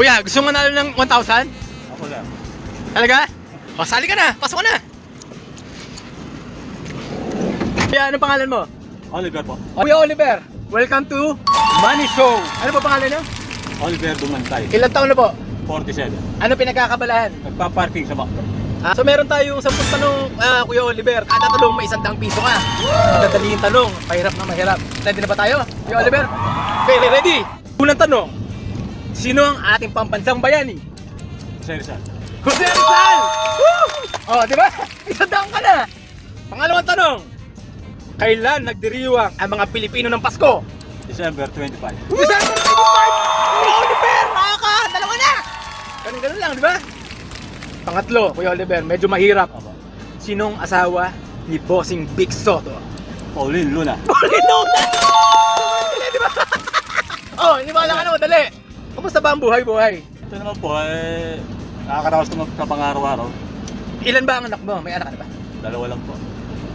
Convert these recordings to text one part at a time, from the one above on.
Kuya, gusto mo manalo ng 1,000? Ako lang. Talaga? O, sali ka na. Pasok ka na. Kuya, ano pangalan mo? Oliver po. Kuya Oliver, welcome to Money Show. Ano po pangalan niyo? Oliver Dumantay. Ilang taon na po? 47. Ano pinagkakabalahan? Nagpa-parking sa McDo. So meron tayong 10 tanong, Kuya Oliver. Kada tanong may 100 piso ka. Madadaling tanong, mahirap na mahirap. Ready na ba tayo, Kuya Oliver? Okay, ready? Unang tanong, sino ang ating pambansang bayani? Seriously. Jose Rizal! Woo! Oh, di ba? 100 ka na. Pangalawang tanong, kailan nagdiriwang ang mga Pilipino ng Pasko? December 25. December 25! Kuya Oliver! Nakaka! Dalawa na! Ganun lang, di ba? Pangatlo, Kuya Oliver, medyo mahirap. Aba. Sinong asawa ni Bossing Big Soto? Pauline Luna. Pauline Luna! Madali, di ba? Oh, hindi ba lang ano, madali. Kamusta ba ang buhay-buhay? Ito naman po nakakaraos naman sa pang-araw-araw. Ilan ba ang anak mo? May anak ka na ba? Dalawa lang po.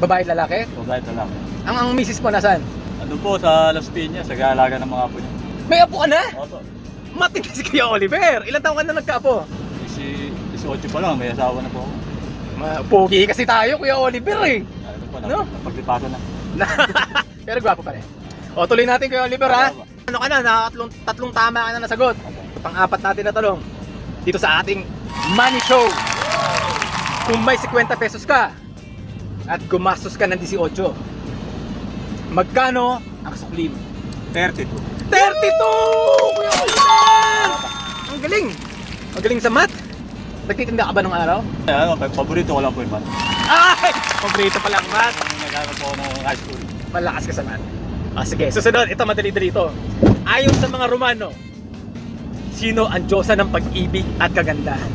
Babae at lalaki? So kahit na lang. Ang misis mo nasaan? Ano po sa Las Piñas, nag-aalaga ng mga apo niya. May apo ka na? Opo. Matindi si Kuya Oliver. Ilan taon ka na nagkaapo? Si 18 pa lang, may asawa na po ako. Pogi kasi tayo, Kuya Oliver eh. Ano po, No? napaglipasan na. Pero gwapo pa rin. O, tuloy natin Kuya Oliver ha. Ano ka na? Tatlong tama ka na nasagot. Pang-apat natin na tanong. Dito sa ating Money Show. Kung may 50 pesos ka at gumastos ka ng 18, magkano ang sukli mo? 32. 32! Kuya Oliver! Ang galing! Ang galing sa math. Nagtitinda ka ba nung araw? Ano, paborito ko lang po yung math. Ay! Paborito pala ang math. Nag-aaral po ako ng high school. Malakas ka sa math. Sige, susunod. Ito, madali-dali ito. Ayon sa mga Romano, sino ang Diyosa ng pag-ibig at kagandahan?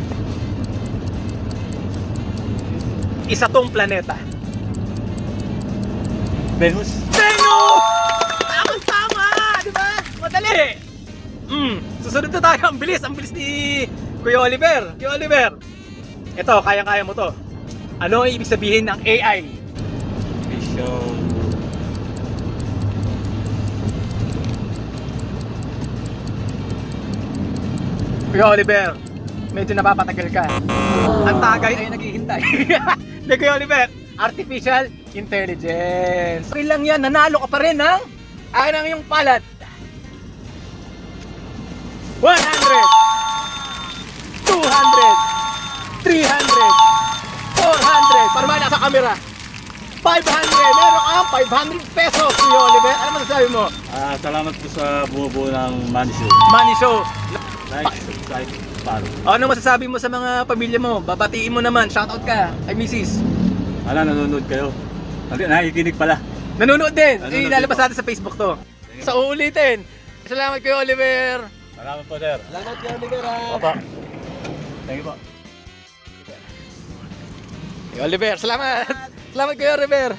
Isa tong planeta. Venus. Venus! Tama! Di ba? Madali! Susunod na tayo. Ang bilis ni Kuya Oliver. Kuya Oliver, ito, kayang-kaya mo to. Ano ang ibig sabihin ng AI? Vision. Kuya Oliver, medyo napapatagal ka. Ang tagay ay naghihintay. Hindi, Kuya Oliver, artificial intelligence. Okay lang yan, nanalo ka pa rin ng akin ang iyong palad. 100 200 300 400 para may nasa camera 500, meron kang 500 pesos, Kuya Oliver. Ano masasabi mo? Salamat po sa bumubuo ng Money Show. Money Show. Like, subscribe, follow. Ano masasabi mo sa mga pamilya mo? Babatiin mo naman, shoutout ka kay Mrs. Nanonood kayo. Nakikinig pala. Nanonood din. Nanonood Ilalabas din po. natin sa Facebook to. Sa uulitin. Salamat Kuya Oliver. Salamat po, sir. Salamat Kuya Oliver. Opo. Thank you po. Kuya Oliver, salamat. Salamat Kuya Oliver.